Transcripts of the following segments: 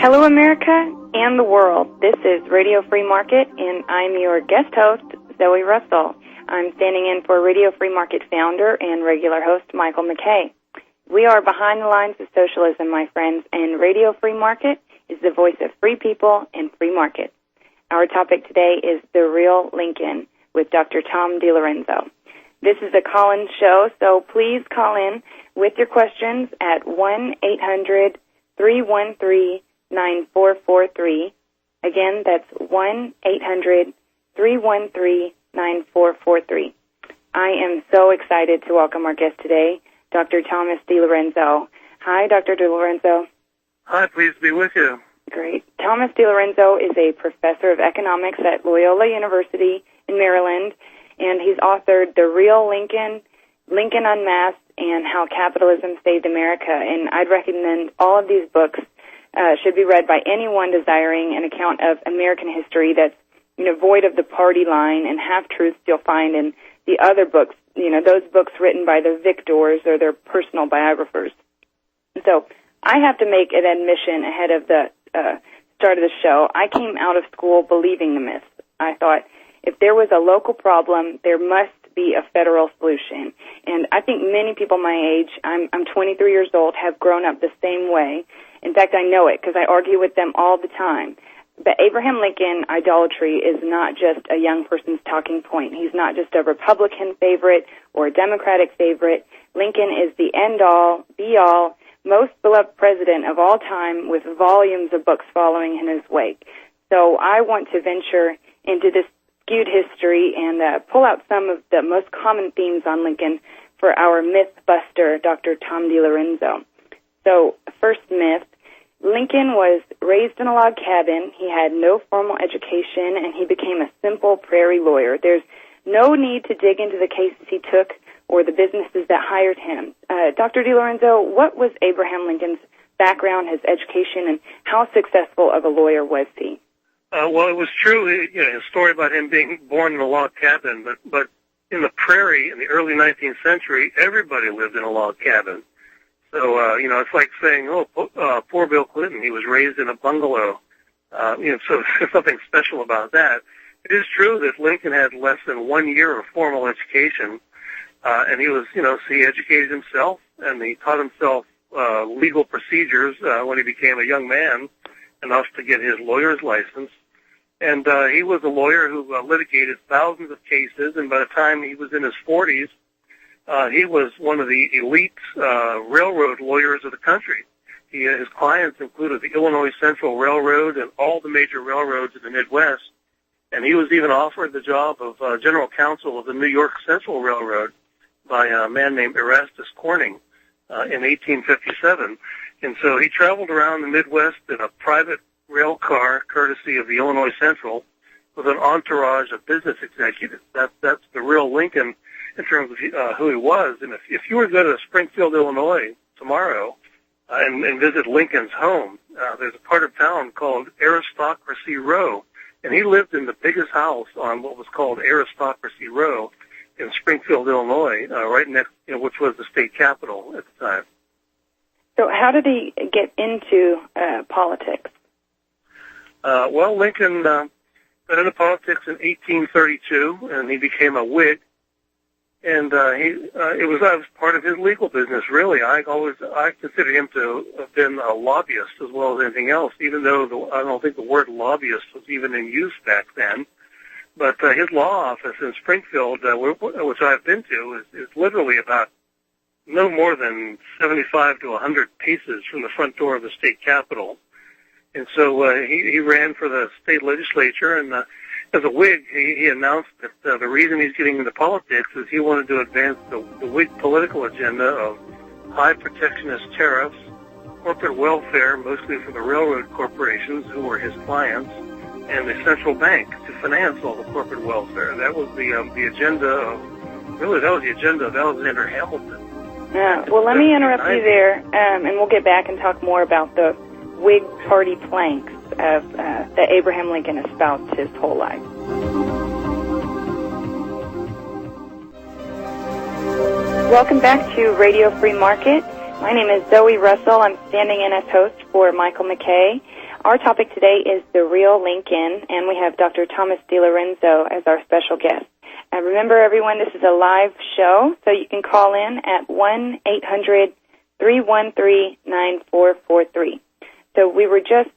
Hello, America and the world. This is Radio Free Market, and I'm your guest host, Zoe Russell. I'm standing in for Radio Free Market founder and regular host, Michael McKay. We are behind the lines of socialism, my friends, and Radio Free Market is the voice of free people and free markets. Our topic today is The Real Lincoln with Dr. Tom DiLorenzo. This is a call-in show, so please call in with your questions at 1-800-313-9443. Again, that's 1-800-313-9443. I am so excited to welcome our guest today, Dr. Thomas DiLorenzo. Hi, Dr. DiLorenzo. Hi, pleased to be with you. Great. Thomas DiLorenzo is a professor of economics at Loyola University in Maryland, and he's authored The Real Lincoln, Lincoln Unmasked, and How Capitalism Saved America. And I'd recommend all of these books should be read by anyone desiring an account of American history that's, void of the party line and half-truths you'll find in the other books, those books written by the victors or their personal biographers. So I have to make an admission ahead of the start of the show. I came out of school believing the myth. I thought if there was a local problem, there must be a federal solution. And I think many people my age, I'm 23 years old, have grown up the same way. In fact, I know it because I argue with them all the time. But Abraham Lincoln idolatry is not just a young person's talking point. He's not just a Republican favorite or a Democratic favorite. Lincoln is the end-all, be-all, most beloved president of all time with volumes of books following in his wake. So I want to venture into this skewed history and pull out some of the most common themes on Lincoln for our myth buster, Dr. Tom DiLorenzo. So, first myth, Lincoln was raised in a log cabin, he had no formal education, and he became a simple prairie lawyer. There's no need to dig into the cases he took or the businesses that hired him. Dr. DiLorenzo, what was Abraham Lincoln's background, his education, and how successful of a lawyer was he? Well, it was true, his story about him being born in a log cabin, but in the prairie in the early 19th century, everybody lived in a log cabin. So, it's like saying, poor Bill Clinton, he was raised in a bungalow. So there's something special about that. It is true that Lincoln had less than 1 year of formal education, and he was, he educated himself, and he taught himself legal procedures when he became a young man, enough to get his lawyer's license. And he was a lawyer who litigated thousands of cases, and by the time he was in his 40s, he was one of the elite railroad lawyers of the country. His clients included the Illinois Central Railroad and all the major railroads in the Midwest, and he was even offered the job of general counsel of the New York Central Railroad by a man named Erastus Corning in 1857. And so he traveled around the Midwest in a private rail car, courtesy of the Illinois Central, with an entourage of business executives. That's the real Lincoln in terms of who he was. And if you were to go to Springfield, Illinois tomorrow and visit Lincoln's home, there's a part of town called Aristocracy Row, and he lived in the biggest house on what was called Aristocracy Row in Springfield, Illinois, right next, which was the state capital at the time. So how did he get into politics? Well, Lincoln got into politics in 1832, and he became a Whig. And it was part of his legal business, really. I consider him to have been a lobbyist as well as anything else, even though I don't think the word lobbyist was even in use back then. But his law office in Springfield, which I've been to, is literally about no more than 75 to 100 paces from the front door of the state capitol. And so he ran for the state legislature, and as a Whig, he announced that the reason he's getting into politics is he wanted to advance the Whig political agenda of high protectionist tariffs, corporate welfare, mostly for the railroad corporations who were his clients, and the central bank to finance all the corporate welfare. That was the agenda of Alexander Hamilton. Well, let me interrupt you there, and we'll get back and talk more about the Whig Party planks of that Abraham Lincoln espoused his whole life. Welcome back to Radio Free Market. My name is Zoe Russell. I'm standing in as host for Michael McKay. Our topic today is the real Lincoln, and we have Dr. Thomas DiLorenzo as our special guest. And remember, everyone, this is a live show, so you can call in at 1-800-313-9443. So we were just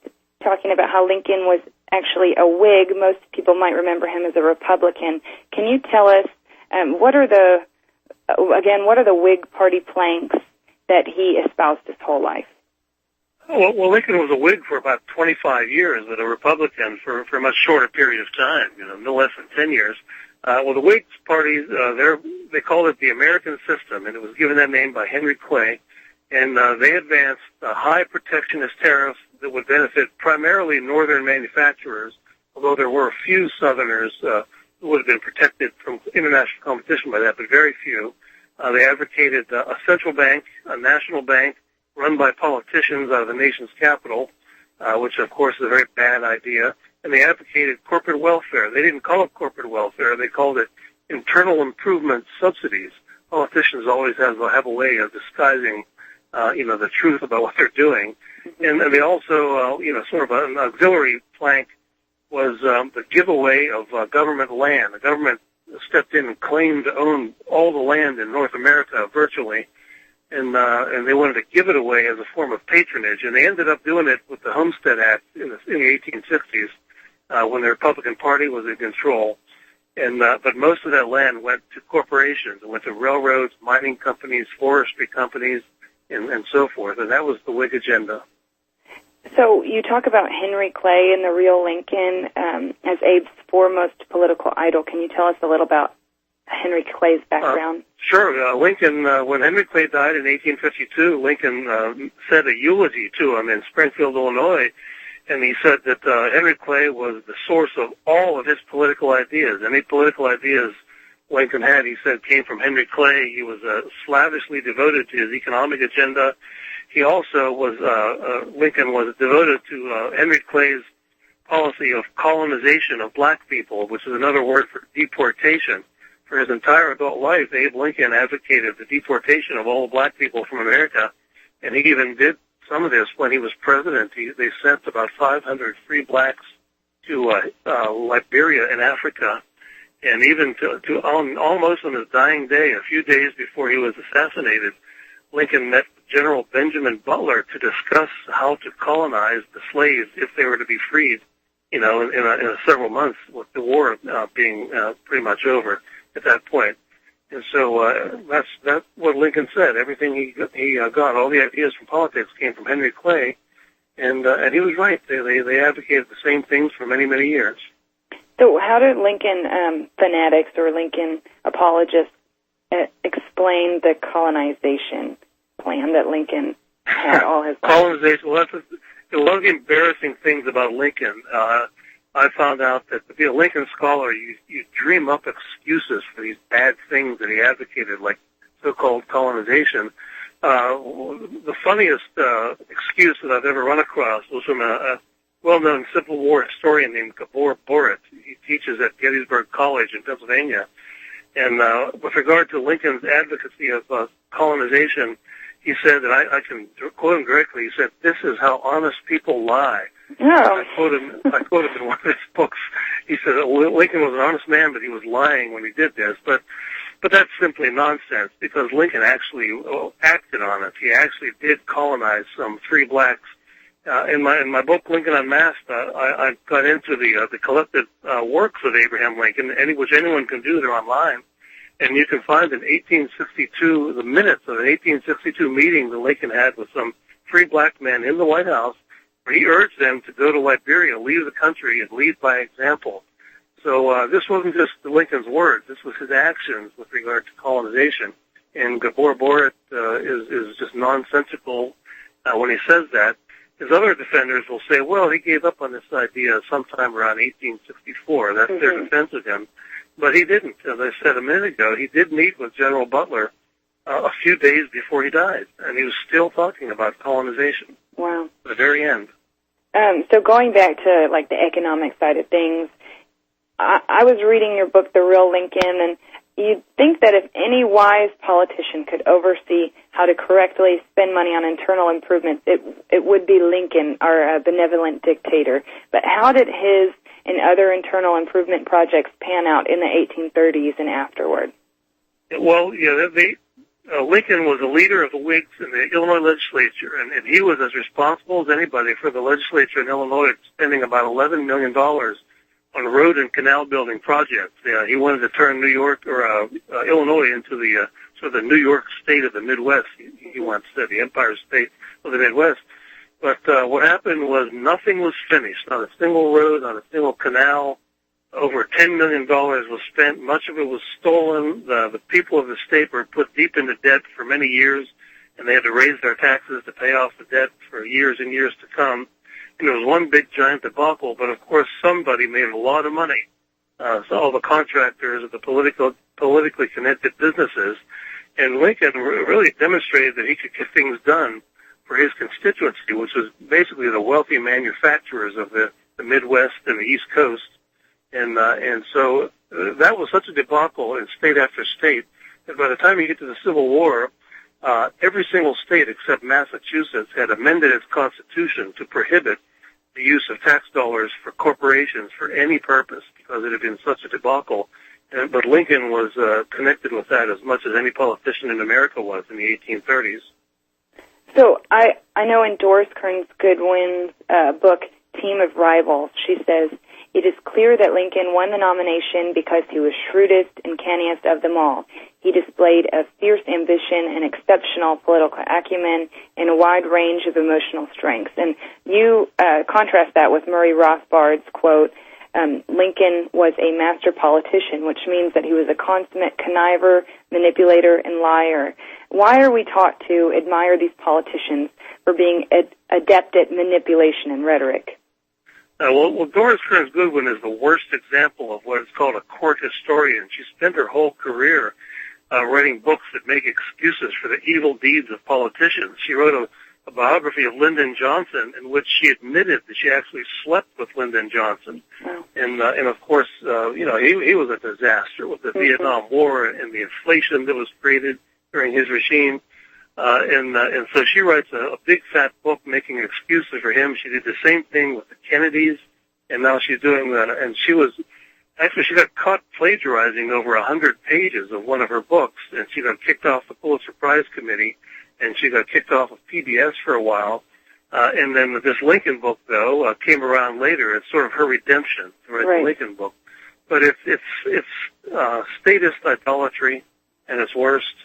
talking about how Lincoln was actually a Whig. Most people might remember him as a Republican. Can you tell us what are the Whig Party planks that he espoused his whole life? Well, Lincoln was a Whig for about 25 years, but a Republican for a much shorter period of time, no less than 10 years. The Whig Party, they called it the American System, and it was given that name by Henry Clay, and they advanced high protectionist tariffs that would benefit primarily northern manufacturers, although there were a few southerners who would have been protected from international competition by that, but very few. They advocated a central bank, a national bank, run by politicians out of the nation's capital, which, of course, is a very bad idea. And they advocated corporate welfare. They didn't call it corporate welfare. They called it internal improvement subsidies. Politicians always have a way of disguising, the truth about what they're doing. And they also, sort of an auxiliary plank was the giveaway of government land. The government stepped in and claimed to own all the land in North America virtually, and they wanted to give it away as a form of patronage. And they ended up doing it with the Homestead Act in the 1860s when the Republican Party was in control. And but most of that land went to corporations. It went to railroads, mining companies, forestry companies, and so forth. And that was the Whig agenda. So you talk about Henry Clay and the real Lincoln as Abe's foremost political idol. Can you tell us a little about Henry Clay's background? Sure. Lincoln, when Henry Clay died in 1852, Lincoln said a eulogy to him in Springfield, Illinois, and he said that Henry Clay was the source of all of his political ideas. Any political ideas Lincoln had, he said, came from Henry Clay. He was slavishly devoted to his economic agenda. He also was, Lincoln was devoted to Henry Clay's policy of colonization of black people, which is another word for deportation. For his entire adult life, Abe Lincoln advocated the deportation of all black people from America, and he even did some of this when he was president. They sent about 500 free blacks to Liberia in Africa, and even almost on his dying day, a few days before he was assassinated, Lincoln met General Benjamin Butler to discuss how to colonize the slaves if they were to be freed, in several months, with the war being pretty much over at that point. And so that's what Lincoln said. Everything he got, all the ideas from politics came from Henry Clay, and he was right. They advocated the same things for many, many years. So how did Lincoln fanatics or Lincoln apologists explain the colonization plan that Lincoln had all his life? Colonization, well, one of the embarrassing things about Lincoln, I found out that to be a Lincoln scholar, you dream up excuses for these bad things that he advocated, like so-called colonization. The funniest excuse that I've ever run across was from a well-known Civil War historian named Gabor Borit. He teaches at Gettysburg College in Pennsylvania. And with regard to Lincoln's advocacy of colonization, he said that I can quote him directly. He said, "This is how honest people lie." Oh. I quote him in one of his books. He said Lincoln was an honest man, but he was lying when he did this. But that's simply nonsense, because Lincoln actually acted on it. He actually did colonize some free blacks. In my book, Lincoln Unmasked, I got into the collected works of Abraham Lincoln, which anyone can do. They're online. And you can find in 1862, the minutes of an 1862 meeting that Lincoln had with some free black men in the White House, where he urged them to go to Liberia, leave the country, and lead by example. So this wasn't just Lincoln's words. This was his actions with regard to colonization. And Gabor Borit is just nonsensical when he says that. His other defenders will say, well, he gave up on this idea sometime around 1864. That's their defense of him. But he didn't. As I said a minute ago, he did meet with General Butler a few days before he died, and he was still talking about colonization. Wow. At the very end. So going back to, like, the economic side of things, I was reading your book, The Real Lincoln, and you'd think that if any wise politician could oversee how to correctly spend money on internal improvements, it would be Lincoln, our benevolent dictator. But how did his and other internal improvement projects pan out in the 1830s and afterward? Well, Lincoln was a leader of the Whigs in the Illinois legislature, and he was as responsible as anybody for the legislature in Illinois spending about $11 million on road and canal building projects. He wanted to turn New York or Illinois into the sort of the New York state of the Midwest. He once said the Empire State of the Midwest. But what happened was nothing was finished. Not a single road, not a single canal. Over $10 million was spent. Much of it was stolen. The people of the state were put deep into debt for many years, and they had to raise their taxes to pay off the debt for years and years to come. And it was one big giant debacle, but of course somebody made a lot of money. So all the contractors of the politically connected businesses. And Lincoln really demonstrated that he could get things done for his constituency, which was basically the wealthy manufacturers of the Midwest and the East Coast. And so that was such a debacle in state after state that by the time you get to the Civil War, every single state except Massachusetts had amended its constitution to prohibit the use of tax dollars for corporations for any purpose because it had been such a debacle. But Lincoln was connected with that as much as any politician in America was in the 1830s. So I know in Doris Kearns Goodwin's book, Team of Rivals, she says, "It is clear that Lincoln won the nomination because he was shrewdest and canniest of them all. He displayed a fierce ambition and exceptional political acumen and a wide range of emotional strengths." And you contrast that with Murray Rothbard's quote, Lincoln was a master politician, which means that he was a consummate conniver, manipulator, and liar. Why are we taught to admire these politicians for being adept at manipulation and rhetoric? Well, Doris Kearns Goodwin is the worst example of what is called a court historian. She spent her whole career writing books that make excuses for the evil deeds of politicians. She wrote a biography of Lyndon Johnson in which she admitted that she actually slept with Lyndon Johnson. Wow. And of course, he was a disaster with the Vietnam War and the inflation that was created during his regime. And so she writes a big fat book making excuses for him. She did the same thing with the Kennedys, and now she's doing that. And she got caught plagiarizing over 100 pages of one of her books, and she got kicked off the Pulitzer Prize Committee, and she got kicked off of PBS for a while. And then this Lincoln book, though, came around later. It's sort of her redemption to write the Lincoln book. But it's statist idolatry at its worst,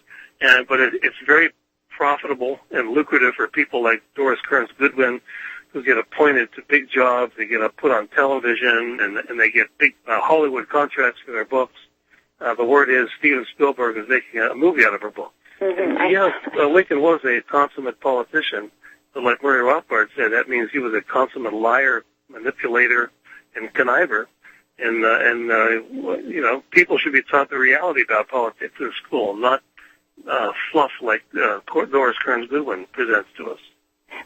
but it's very profitable and lucrative for people like Doris Kearns Goodwin, who get appointed to big jobs. They get put on television, and they get big Hollywood contracts for their books. The word is Steven Spielberg is making a movie out of her book. Mm-hmm. Lincoln was a consummate politician, but like Murray Rothbard said, that means he was a consummate liar, manipulator, and conniver. And people should be taught the reality about politics in school, not fluff like Doris Kearns Goodwin presents to us.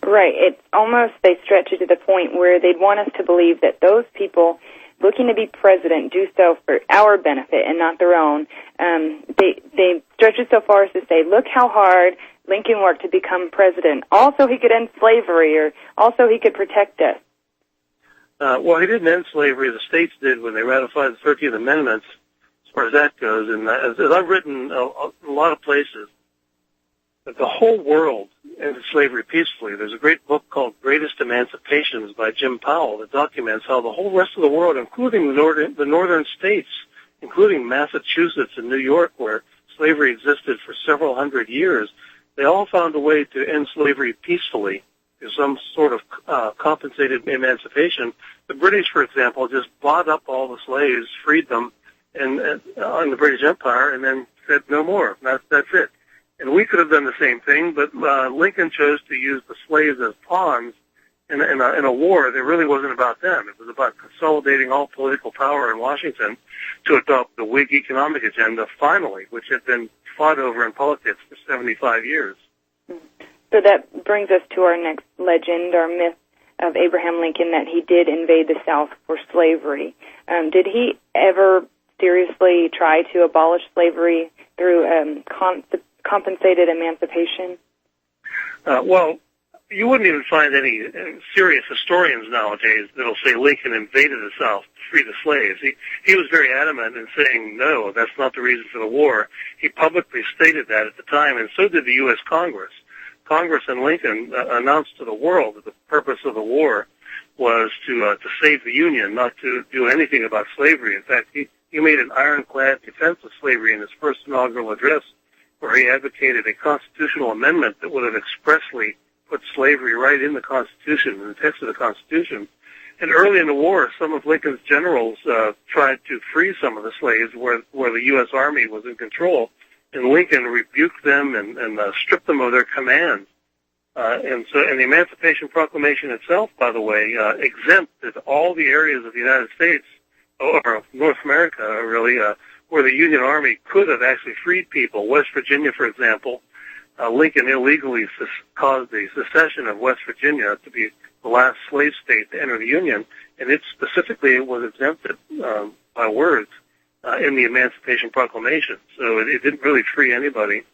Right. It's almost, they stretch it to the point where they'd want us to believe that those people looking to be president do so for our benefit and not their own. They stretch it so far as to say, look how hard Lincoln worked to become president. Also, he could end slavery, or also he could protect us. Well, he didn't end slavery. The states did when they ratified the 13th Amendment, as far as that goes. And as I've written a lot of places, that the whole world ended slavery peacefully. There's a great book called Greatest Emancipations by Jim Powell that documents how the whole rest of the world, including the northern states, including Massachusetts and New York, where slavery existed for several hundred years, they all found a way to end slavery peacefully through some sort of compensated emancipation. The British, for example, just bought up all the slaves, freed them in the British Empire, and then said no more. That's it. And we could have done the same thing, but Lincoln chose to use the slaves as pawns in a war that really wasn't about them. It was about consolidating all political power in Washington to adopt the Whig economic agenda, finally, which had been fought over in politics for 75 years. So that brings us to our next legend, our myth of Abraham Lincoln, that he did invade the South for slavery. Did he ever seriously try to abolish slavery through compensated emancipation? Well, you wouldn't even find any serious historians nowadays that'll say Lincoln invaded the South to free the slaves. He was very adamant in saying, no, that's not the reason for the war. He publicly stated that at the time, and so did the U.S. Congress. Congress and Lincoln announced to the world that the purpose of the war was to save the Union, not to do anything about slavery. In fact, he made an ironclad defense of slavery in his first inaugural address, where he advocated a constitutional amendment that would have expressly put slavery right in the Constitution, in the text of the Constitution. And early in the war, some of Lincoln's generals tried to free some of the slaves where the U.S. Army was in control, and Lincoln rebuked them and stripped them of their commands. And the Emancipation Proclamation itself, by the way, exempted all the areas of the United States, or North America, really, where the Union Army could have actually freed people. West Virginia, for example, Lincoln illegally caused the secession of West Virginia to be the last slave state to enter the Union, and it specifically was exempted by words in the Emancipation Proclamation. So it didn't really free anybody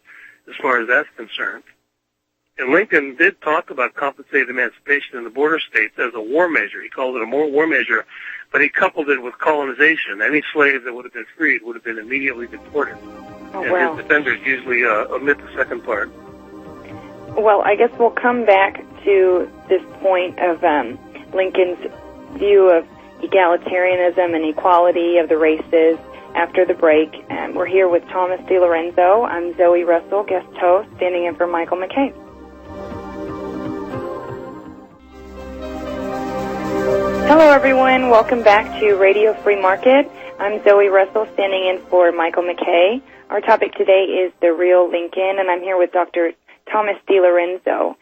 as far as that's concerned. And Lincoln did talk about compensated emancipation in the border states as a war measure. He called it a war measure, but he coupled it with colonization. Any slave that would have been freed would have been immediately deported. Oh, and wow. his defenders usually omit the second part. Well, I guess we'll come back to this point of Lincoln's view of egalitarianism and equality of the races after the break. And we're here with Thomas DiLorenzo. I'm Zoe Russell, guest host, standing in for Michael McKay. Hello, everyone. Welcome back to Radio Free Market. I'm Zoe Russell, standing in for Michael McKay. Our topic today is the real Lincoln, and I'm here with Dr. Thomas DiLorenzo.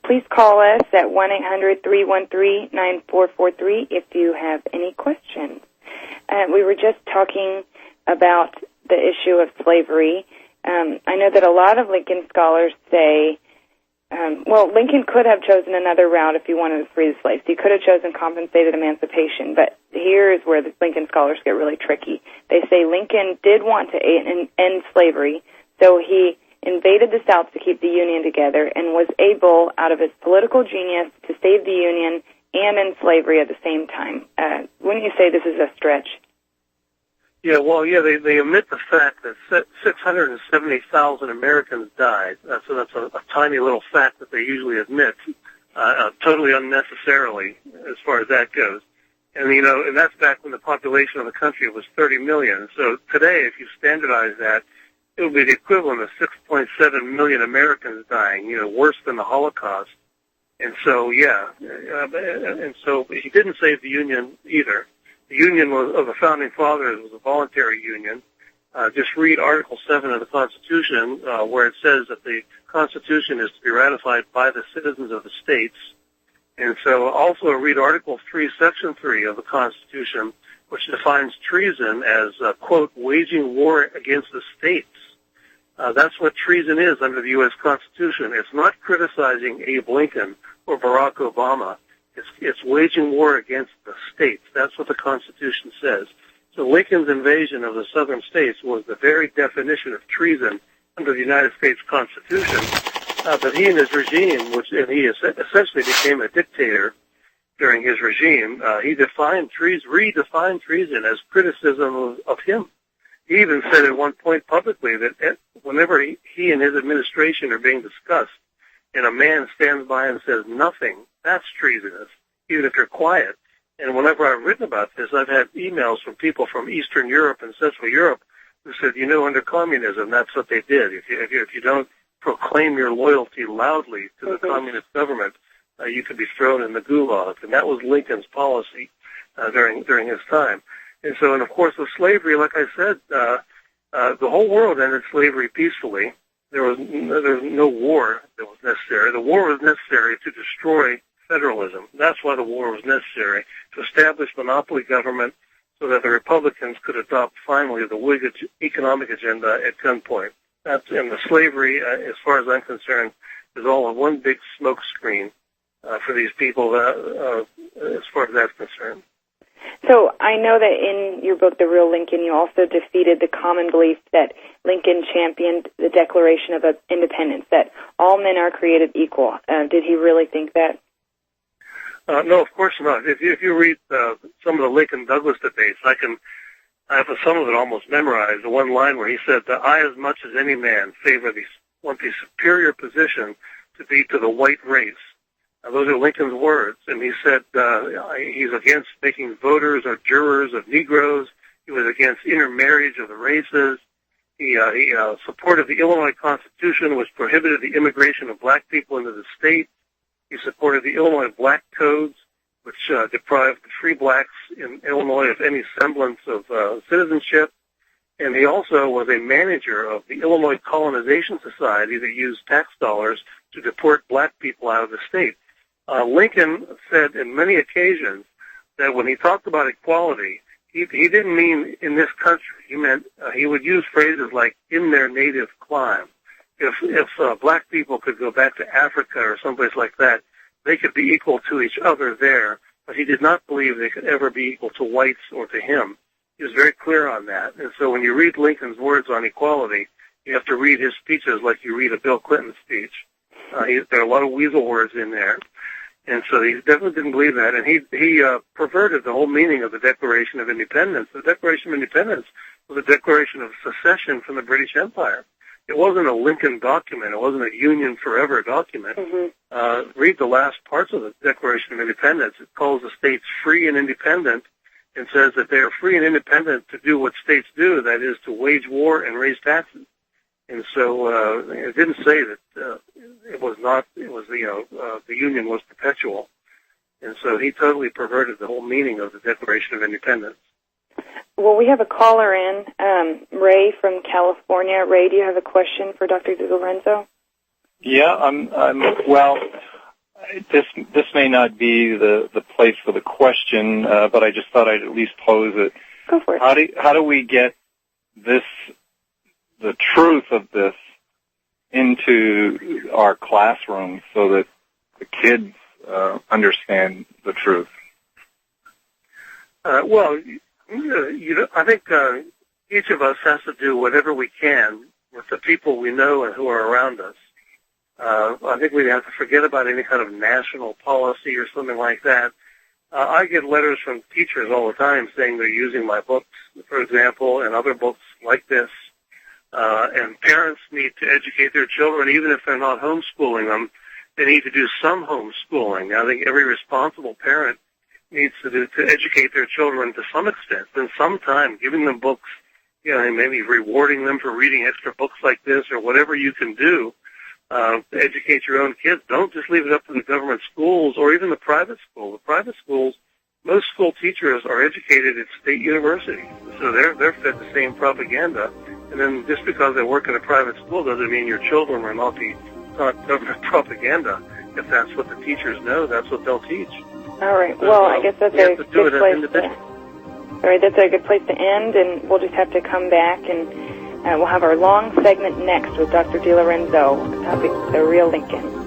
Please call us at 1-800-313-9443 if you have any questions. We were just talking about the issue of slavery. I know that a lot of Lincoln scholars say, Lincoln could have chosen another route if he wanted to free the slaves. He could have chosen compensated emancipation, but here is where the Lincoln scholars get really tricky. They say Lincoln did want to end slavery, so he invaded the South to keep the Union together and was able, out of his political genius, to save the Union and end slavery at the same time. Wouldn't you say this is a stretch? Yeah, they omit the fact that 670,000 Americans died. So that's a tiny little fact that they usually admit, totally unnecessarily as far as that goes. And, and that's back when the population of the country was 30 million. So today, if you standardize that, it would be the equivalent of 6.7 million Americans dying, worse than the Holocaust. And so, and so he didn't save the Union either. The Union of the Founding Fathers was a voluntary union. Just read Article 7 of the Constitution, where it says that the Constitution is to be ratified by the citizens of the states. And so also read Article 3, Section 3 of the Constitution, which defines treason as, quote, waging war against the states. That's what treason is under the U.S. Constitution. It's not criticizing Abe Lincoln or Barack Obama. It's waging war against the states. That's what the Constitution says. So Lincoln's invasion of the southern states was the very definition of treason under the United States Constitution. But he and his regime, and he essentially became a dictator during his regime, he redefined treason as criticism of him. He even said at one point publicly that whenever he and his administration are being discussed, and a man stands by and says nothing, that's treasonous, even if you're quiet. And whenever I've written about this, I've had emails from people from Eastern Europe and Central Europe who said, under communism, that's what they did. If you don't proclaim your loyalty loudly to the communist government, you could be thrown in the gulag. And that was Lincoln's policy during his time. And so, and of course, with slavery, like I said, the whole world ended slavery peacefully. There was no war that was necessary. The war was necessary to destroy federalism. That's why the war was necessary, to establish monopoly government so that the Republicans could adopt finally the Whig economic agenda at gunpoint. And the slavery, as far as I'm concerned, is all in one big smoke screen for these people as far as that's concerned. So I know that in your book, The Real Lincoln, you also defeated the common belief that Lincoln championed the Declaration of Independence, that all men are created equal. Did he really think that? No, of course not. If you read some of the Lincoln-Douglas debates, I have some of it almost memorized. The one line where he said, "I, as much as any man, want the superior position to be to the white race." Those are Lincoln's words, and he said he's against making voters or jurors of Negroes. He was against intermarriage of the races. He supported the Illinois Constitution, which prohibited the immigration of black people into the state. He supported the Illinois Black Codes, which deprived the free blacks in Illinois of any semblance of citizenship. And he also was a manager of the Illinois Colonization Society that used tax dollars to deport black people out of the state. Lincoln said in many occasions that when he talked about equality, he didn't mean in this country. He meant he would use phrases like "in their native clime." If black people could go back to Africa or someplace like that, they could be equal to each other there. But he did not believe they could ever be equal to whites or to him. He was very clear on that. And so when you read Lincoln's words on equality, you have to read his speeches like you read a Bill Clinton speech. There are a lot of weasel words in there. And so he definitely didn't believe that. And he perverted the whole meaning of the Declaration of Independence. The Declaration of Independence was a declaration of secession from the British Empire. It wasn't a Lincoln document. It wasn't a Union Forever document. Mm-hmm. Read the last parts of the Declaration of Independence. It calls the states free and independent and says that they are free and independent to do what states do, that is, to wage war and raise taxes. And so it didn't say that it was not. It was the Union was perpetual, and so he totally perverted the whole meaning of the Declaration of Independence. Well, we have a caller in, Ray from California. Ray, do you have a question for Dr. DiLorenzo? Yeah, well, this may not be the place for the question, but I just thought I'd at least pose it. Go for it. How do we get the truth of this into our classrooms so that the kids understand the truth? I think each of us has to do whatever we can with the people we know and who are around us. I think we have to forget about any kind of national policy or something like that. I get letters from teachers all the time saying they're using my books, for example, and other books like this. And parents need to educate their children, even if they're not homeschooling them. They need to do some homeschooling. I think every responsible parent needs to educate their children to some extent. Spend some time giving them books, maybe rewarding them for reading extra books like this or whatever you can do to educate your own kids. Don't just leave it up to the government schools or even the private school. The private schools, most school teachers are educated at state universities, so they're fed the same propaganda. And then just because they work in a private school doesn't mean your children are not government propaganda. If that's what the teachers know, that's what they'll teach. All right. Well, I guess that's a good place. All right, that's a good place to end, and we'll just have to come back, and we'll have our long segment next with Dr. DiLorenzo, topic The Real Lincoln.